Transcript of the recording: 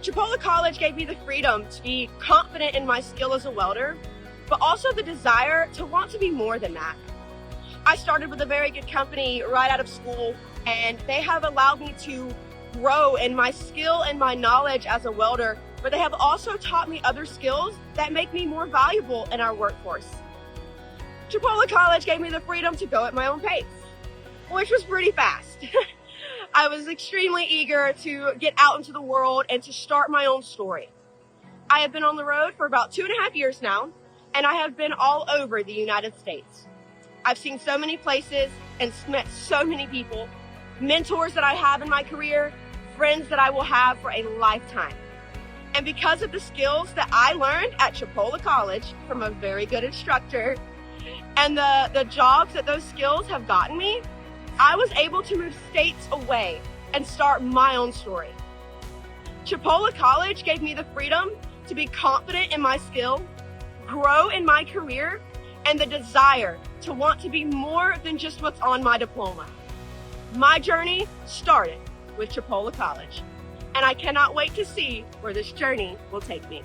Chipola College gave me the freedom to be confident in my skill as a welder, but also the desire to want to be more than that. I started with a very good company right out of school, and they have allowed me to grow in my skill and my knowledge as a welder, but they have also taught me other skills that make me more valuable in our workforce. Chipola College gave me the freedom to go at my own pace, which was pretty fast. I was extremely eager to get out into the world and to start my own story. I have been on the road for about 2.5 years now, and I have been all over the United States. I've seen so many places and met so many people, mentors that I have in my career, friends that I will have for a lifetime. And because of the skills that I learned at Chipola College from a very good instructor, and the jobs that those skills have gotten me, I was able to move states away and start my own story. Chipola College gave me the freedom to be confident in my skill, grow in my career, and the desire to want to be more than just what's on my diploma. My journey started with Chipola College, and I cannot wait to see where this journey will take me.